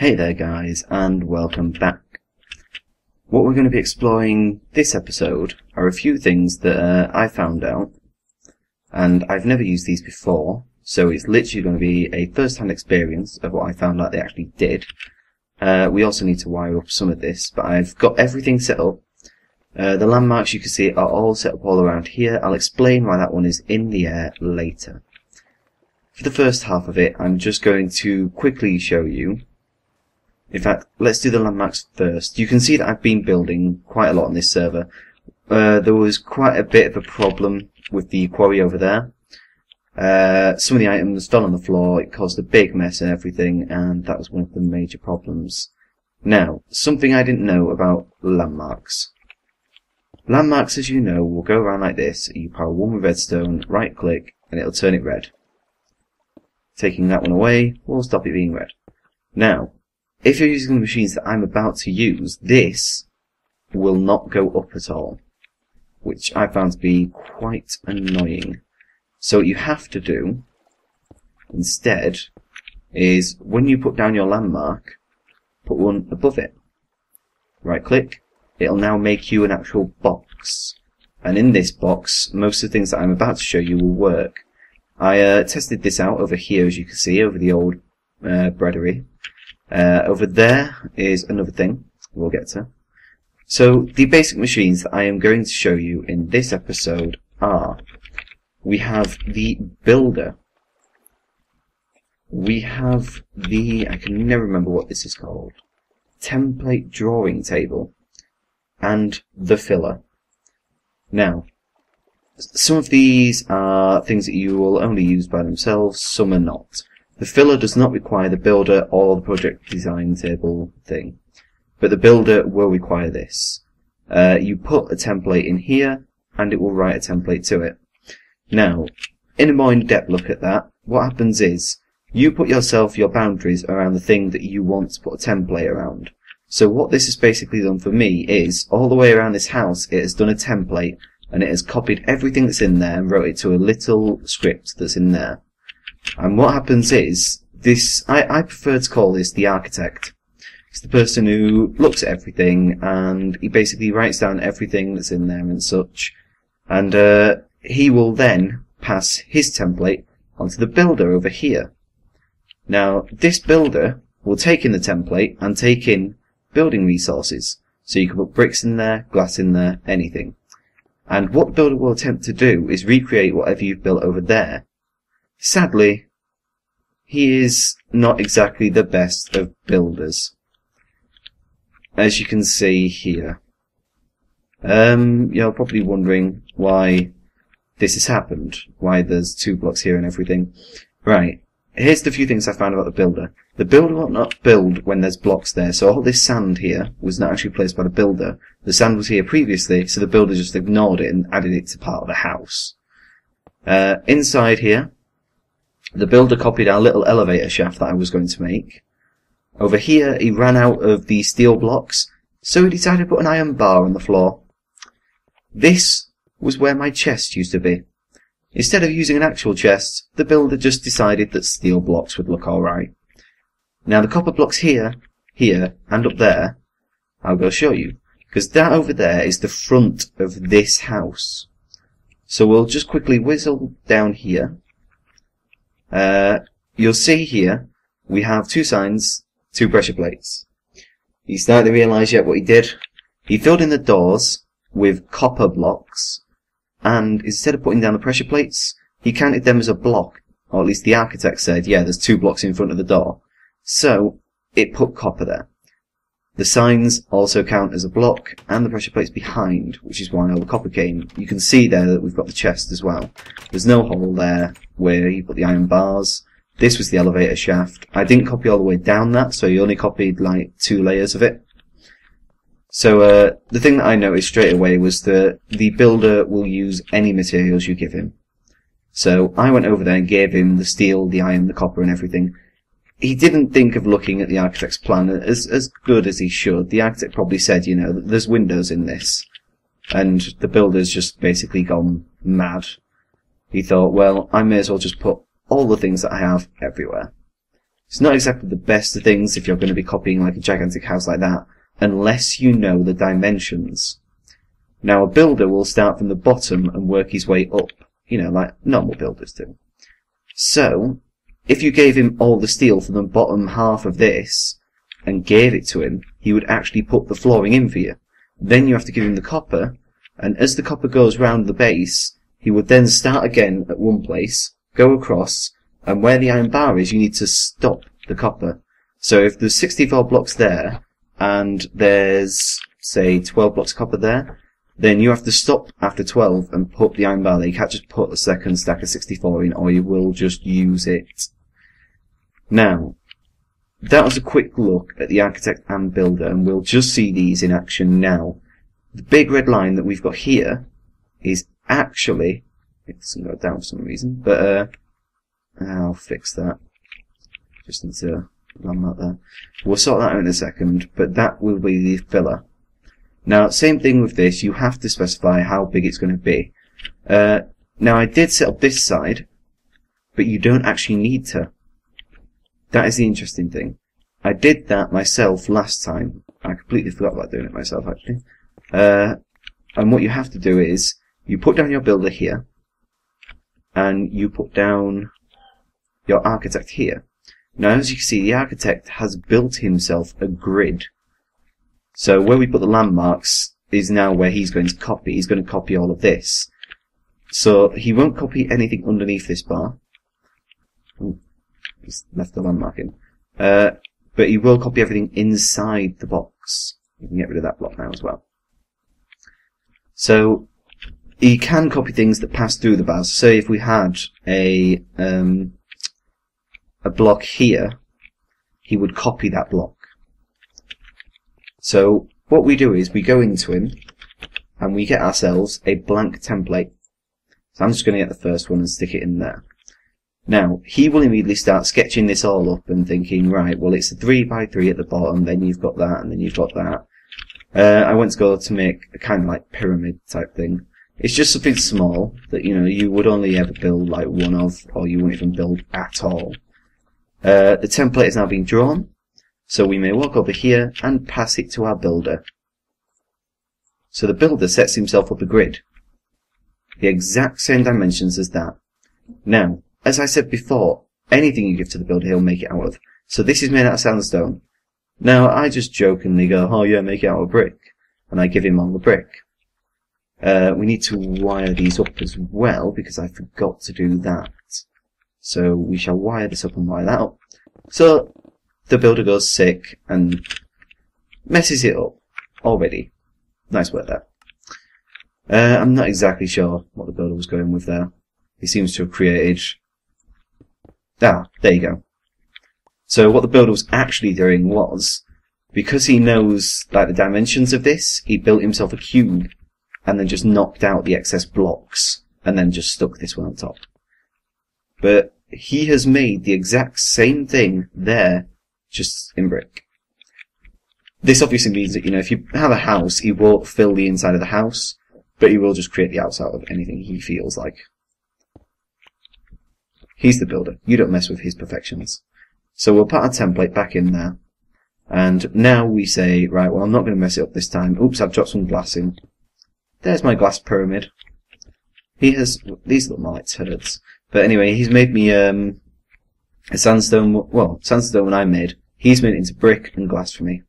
Hey there guys, and welcome back. What we're going to be exploring this episode are a few things that I found out, and I've never used these before, so it's literally going to be a first-hand experience of what I found out they actually did. We also need to wire up some of this, but I've got everything set up. The landmarks you can see are all set up all around here. I'll explain why that one is in the air later. For the first half of it, I'm just going to quickly show you. In fact, let's do the landmarks first. You can see that I've been building quite a lot on this server. There was quite a bit of a problem with the quarry over there. Some of the items fell on the floor, it caused a big mess and everything, and that was one of the major problems. Now, something I didn't know about landmarks. Landmarks, as you know, will go around like this. You power one with redstone, right click, and it'll turn it red. Taking that one away will stop it being red. Now, if you're using the machines that I'm about to use, this will not go up at all, which I found to be quite annoying. So what you have to do, instead, is when you put down your landmark, put one above it. Right click, it'll now make you an actual box. And in this box, most of the things that I'm about to show you will work. I tested this out over here, as you can see, over the old breadery. Over there is another thing we'll get to. So the basic machines that I am going to show you in this episode are, we have the builder, we have the, I can never remember what this is called, template drawing table, and the filler. Now, some of these are things that you will only use by themselves, some are not. The filler does not require the builder or the project design table thing, but the builder will require this. You put a template in here, and it will write a template to it. Now, in a more in-depth look at that, what happens is, you put yourself your boundaries around the thing that you want to put a template around. So what this has basically done for me is, all the way around this house, it has done a template, and it has copied everything that's in there and wrote it to a little script that's in there. And what happens is, this, I prefer to call this the architect. It's the person who looks at everything, and he basically writes down everything that's in there and such. And he will then pass his template onto the builder over here. Now, this builder will take in the template and take in building resources. So you can put bricks in there, glass in there, anything. And what the builder will attempt to do is recreate whatever you've built over there. Sadly, he is not exactly the best of builders, as you can see here. You're probably wondering why this has happened, why there's 2 blocks here and everything. Right, here's the few things I found about the builder. The builder will not build when there's blocks there, so all this sand here was not actually placed by the builder. The sand was here previously, so the builder just ignored it and added it to part of the house. Inside here, the builder copied our little elevator shaft that I was going to make. Over here, he ran out of the steel blocks, so he decided to put an iron bar on the floor. This was where my chest used to be. Instead of using an actual chest, the builder just decided that steel blocks would look alright. Now the copper blocks here, and up there, I'll go show you, because that over there is the front of this house. So we'll just quickly whizzle down here. You'll see here, we have 2 signs, 2 pressure plates. He's starting to realise yet what he did. He filled in the doors with copper blocks, and instead of putting down the pressure plates, he counted them as a block, or at least the architect said, yeah, there's 2 blocks in front of the door. So, it put copper there. The signs also count as a block, and the pressure plates behind, which is why all the copper came. You can see there that we've got the chest as well. There's no hole there where he put the iron bars. This was the elevator shaft. I didn't copy all the way down that, so he only copied like 2 layers of it. So the thing that I noticed straight away was that the builder will use any materials you give him. So I went over there and gave him the steel, the iron, the copper and everything. He didn't think of looking at the architect's plan as good as he should. The architect probably said, you know, there's windows in this. And the builder's just basically gone mad. He thought, well, I may as well just put all the things that I have everywhere. It's not exactly the best of things if you're going to be copying like a gigantic house like that, unless you know the dimensions. Now, a builder will start from the bottom and work his way up, you know, like normal builders do. So, if you gave him all the steel from the bottom half of this, and gave it to him, he would actually put the flooring in for you. Then you have to give him the copper, and as the copper goes round the base, he would then start again at one place, go across, and where the iron bar is, you need to stop the copper. So if there's 64 blocks there, and there's, say, 12 blocks of copper there, then you have to stop after 12 and put the iron bar there. You can't just put a second stack of 64 in, or you will just use it. Now, that was a quick look at the architect and builder, and we'll just see these in action now. The big red line that we've got here is actually, it doesn't go down for some reason, but I'll fix that. Just need to run that there. We'll sort that out in a second, but that will be the filler. Now, same thing with this, you have to specify how big it's going to be. Now, I did set up this side, but you don't actually need to. That is the interesting thing. I did that myself last time. I completely forgot about doing it myself, actually. And what you have to do is, you put down your builder here, and you put down your architect here. Now, as you can see, the architect has built himself a grid. So where we put the landmarks is now where he's going to copy. He's going to copy all of this. So he won't copy anything underneath this bar. Ooh, he's left the landmark in. But he will copy everything inside the box. You can get rid of that block now as well. So he can copy things that pass through the bars. So if we had a block here, he would copy that block. So what we do is we go into him and we get ourselves a blank template. So I'm just going to get the first one and stick it in there. Now, he will immediately start sketching this all up and thinking, right, well, it's a 3x3 at the bottom, then you've got that, and then you've got that. I went to go to make a kind of like pyramid type thing. It's just something small that, you know, you would only ever build like one of, or you wouldn't even build at all. The template is now being drawn, so we may walk over here and pass it to our builder. So the builder sets himself up a grid. The exact same dimensions as that. Now, as I said before, anything you give to the builder, he'll make it out of. So this is made out of sandstone. Now, I just jokingly go, oh yeah, make it out of brick. And I give him all the brick. We need to wire these up as well, because I forgot to do that. So we shall wire this up and wire that up. So the builder goes sick and messes it up already. Nice work there. I'm not exactly sure what the builder was going with there. He seems to have created... Ah, there you go. So what the builder was actually doing was, because he knows like the dimensions of this, he built himself a cube and then just knocked out the excess blocks and then just stuck this one on top. But he has made the exact same thing there, just in brick. This obviously means that, you know, if you have a house, he won't fill the inside of the house, but he will just create the outside of anything he feels like. He's the builder. You don't mess with his perfections. So we'll put our template back in there. And now we say, right, well, I'm not going to mess it up this time. Oops, I've dropped some glass in. There's my glass pyramid. He has... These look more like turds. But anyway, he's made me a sandstone... Well, sandstone I made. He's made it into brick and glass for me.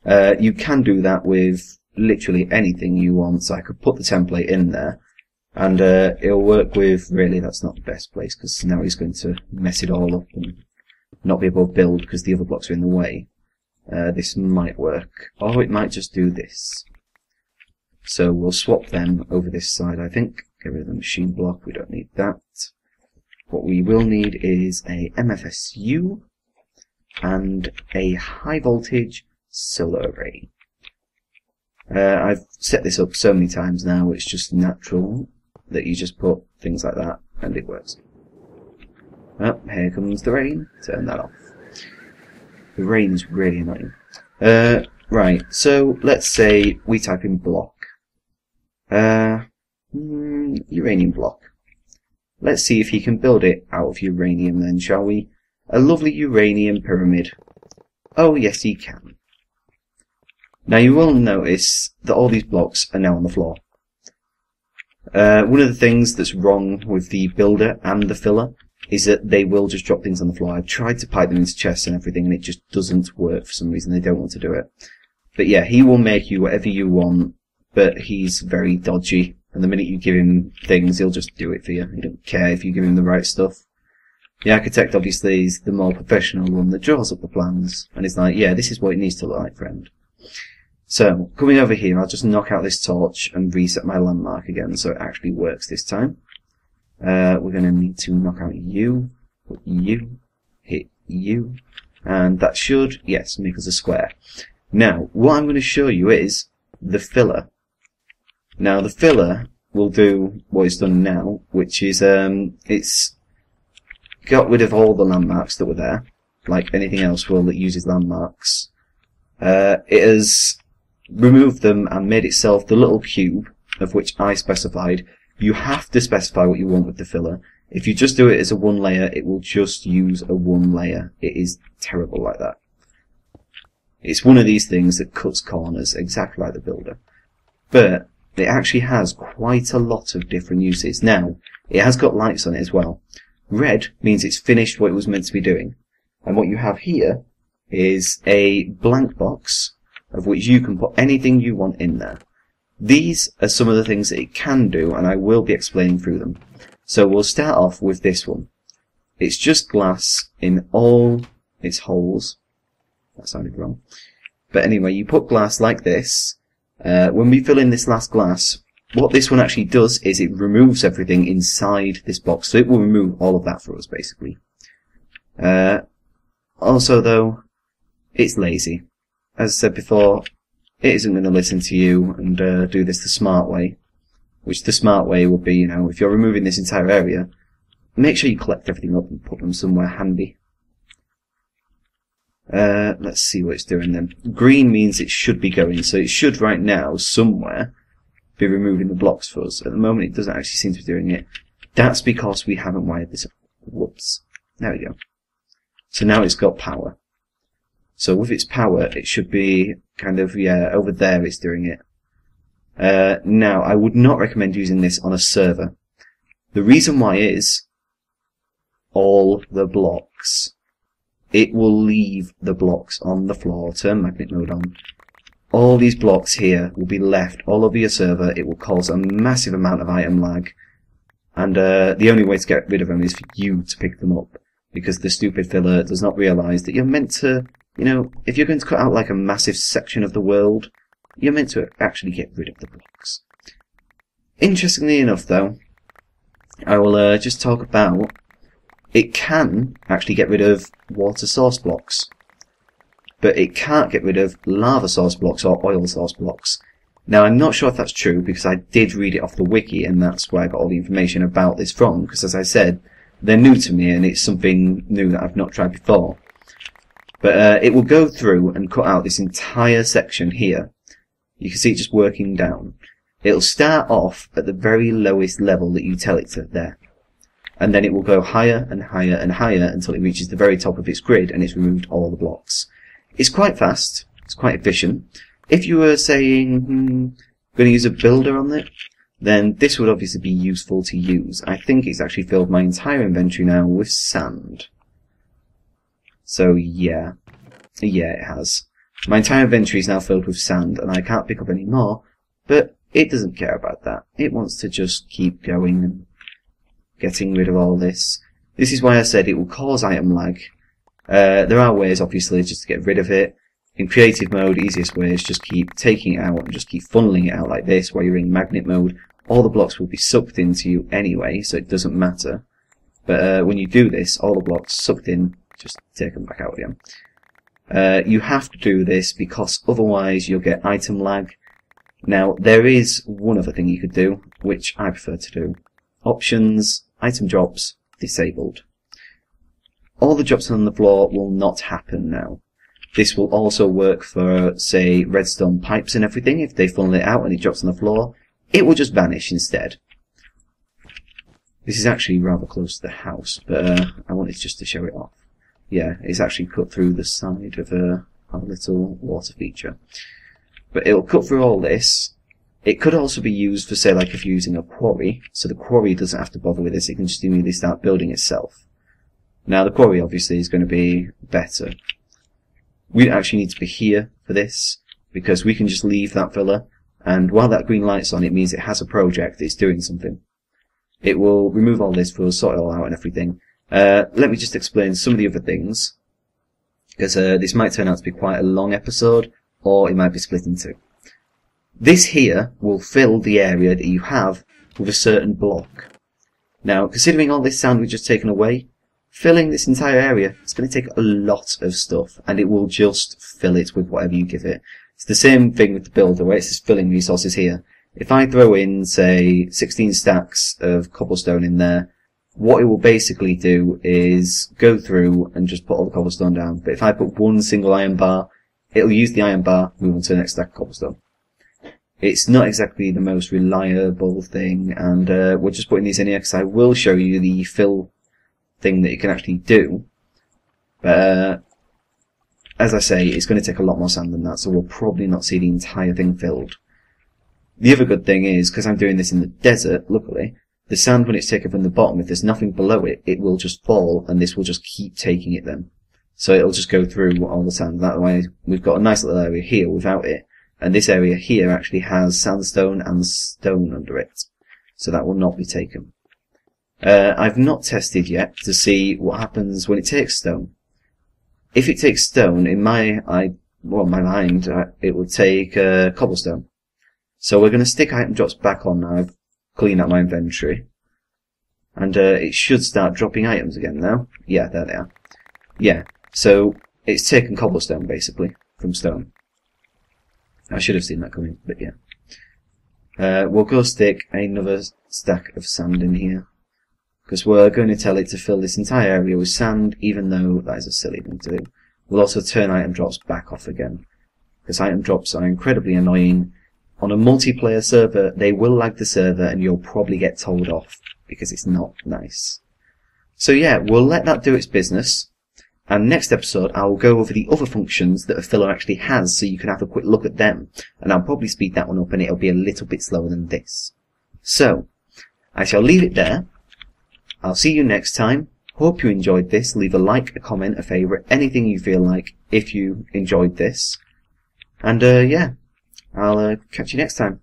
You can do that with literally anything you want. So I could put the template in there. And it'll work with... Really, that's not the best place, because now he's going to mess it all up and not be able to build because the other blocks are in the way. This might work. Or it might just do this. So we'll swap them over this side, I think. Get rid of the machine block. We don't need that. What we will need is a MFSU and a high voltage solar array. I've set this up so many times now, it's just natural that you just put things like that and it works. Oh, here comes the rain. Turn that off. The rain is really annoying. Right, so let's say we type in block. Uranium block. Let's see if he can build it out of uranium then, shall we? a lovely uranium pyramid. Oh yes, he can. Now you will notice that all these blocks are now on the floor. One of the things that's wrong with the builder and the filler is that they will just drop things on the floor. I've tried to pipe them into chests and everything, and it just doesn't work for some reason. They don't want to do it. But yeah, he will make you whatever you want, but he's very dodgy. And the minute you give him things, he'll just do it for you. He don't care if you give him the right stuff. The architect, obviously, is the more professional one that draws up the plans. And it's like, yeah, this is what it needs to look like, friend. So, coming over here, I'll just knock out this torch and reset my landmark again, so it actually works this time. We're going to need to knock out you, put you, hit you, and that should, yes, make us a square. Now, what I'm going to show you is the filler. Now, the filler will do what it's done now, which is, it's got rid of all the landmarks that were there, like anything else will that uses landmarks. It has removed them and made itself the little cube, of which I specified. You have to specify what you want with the filler. If you just do it as a one layer, it will just use a one layer. It is terrible like that. It's one of these things that cuts corners, exactly like the builder. But it actually has quite a lot of different uses. Now, it has got lights on it as well. Red means it's finished what it was meant to be doing. And what you have here is a blank box of which you can put anything you want in there. These are some of the things that it can do, and I will be explaining through them. So we'll start off with this one. It's just glass in all its holes. That sounded wrong. But anyway, you put glass like this. When we fill in this last glass, what this one actually does is it removes everything inside this box. So it will remove all of that for us, basically. Also, though, it's lazy. As I said before, it isn't going to listen to you and do this the smart way. Which the smart way would be, you know, if you're removing this entire area, make sure you collect everything up and put them somewhere handy. Let's see what it's doing then. Green means it should be going, so it should right now, somewhere, be removing the blocks for us. At the moment it doesn't actually seem to be doing it. That's because we haven't wired this up. Whoops. There we go. So now it's got power. So with its power, it should be kind of, yeah, over there it's doing it. Now, I would not recommend using this on a server. The reason why is all the blocks. It will leave the blocks on the floor. Turn magnet mode on. All these blocks here will be left all over your server. It will cause a massive amount of item lag. And the only way to get rid of them is for you to pick them up. Because the stupid filler does not realise that you're meant to, you know, if you're going to cut out like a massive section of the world, you're meant to actually get rid of the blocks. Interestingly enough, though, I will just talk about it can actually get rid of water source blocks, but it can't get rid of lava source blocks or oil source blocks. Now, I'm not sure if that's true because I did read it off the wiki, and that's where I got all the information about this from. Because, as I said, they're new to me, and it's something new that I've not tried before. But it will go through and cut out this entire section here. You can see it just working down. It'll start off at the very lowest level that you tell it to there. And then it will go higher and higher and higher until it reaches the very top of its grid and it's removed all the blocks. It's quite fast. It's quite efficient. If you were saying, going to use a builder on it, then this would obviously be useful to use. I think it's actually filled my entire inventory now with sand. So yeah. Yeah, it has. My entire inventory is now filled with sand, and I can't pick up any more, but it doesn't care about that. It wants to just keep going and getting rid of all this. This is why I said it will cause item lag. There are ways, obviously, just to get rid of it. In creative mode, easiest way is just keep taking it out and just keep funneling it out like this while you're in magnet mode. All the blocks will be sucked into you anyway, so it doesn't matter. But when you do this, all the blocks sucked in, just take them back out again. You have to do this because otherwise you'll get item lag. Now, there is one other thing you could do, which I prefer to do. Options, item drops, disabled. All the drops on the floor will not happen now. This will also work for, say, redstone pipes and everything. If they funnel it out and it drops on the floor, it will just vanish instead. This is actually rather close to the house, but I wanted just to show it off. Yeah, it's actually cut through the side of our little water feature. But it'll cut through all this. It could also be used for, say, like if you're using a quarry, so the quarry doesn't have to bother with this, it can just immediately start building itself. Now, the quarry obviously is going to be better. We don't actually need to be here for this, because we can just leave that filler, and while that green light's on, it means it has a project, it's doing something. It will remove all this for us, sort it all out and everything. Let me just explain some of the other things, because this might turn out to be quite a long episode, or it might be split in two. This here will fill the area that you have with a certain block. Now, considering all this sand we've just taken away, filling this entire area is going to take a lot of stuff, and it will just fill it with whatever you give it. It's the same thing with the builder, where it's just filling resources here. If I throw in, say, 16 stacks of cobblestone in there, what it will basically do is go through and just put all the cobblestone down. But if I put one single iron bar, it'll use the iron bar, move on to the next stack of cobblestone. It's not exactly the most reliable thing, and we're just putting these in here because I will show you the fill thing that you can actually do. But as I say, it's going to take a lot more sand than that, so we'll probably not see the entire thing filled. The other good thing is, because I'm doing this in the desert, luckily, the sand, when it's taken from the bottom, if there's nothing below it, it will just fall, and this will just keep taking it then. So it'll just go through all the sand. That way, we've got a nice little area here without it, and this area here actually has sandstone and stone under it. So that will not be taken. I've not tested yet to see what happens when it takes stone. If it takes stone, in my mind, it will take cobblestone. So we're going to stick item drops back on now. I've cleaned out my inventory. And it should start dropping items again now. Yeah, there they are. Yeah, so it's taken cobblestone, basically, from stone. I should have seen that coming, but yeah. We'll go stick another stack of sand in here, because we're going to tell it to fill this entire area with sand, even though that is a silly thing to do. We'll also turn item drops back off again, because item drops are incredibly annoying. On a multiplayer server, they will lag the server, and you'll probably get told off, because it's not nice. So yeah, we'll let that do its business. And next episode, I'll go over the other functions that a filler actually has, so you can have a quick look at them. And I'll probably speed that one up, and it'll be a little bit slower than this. So, I shall leave it there. I'll see you next time. Hope you enjoyed this. Leave a like, a comment, a favourite, anything you feel like, if you enjoyed this. And, yeah, I'll catch you next time.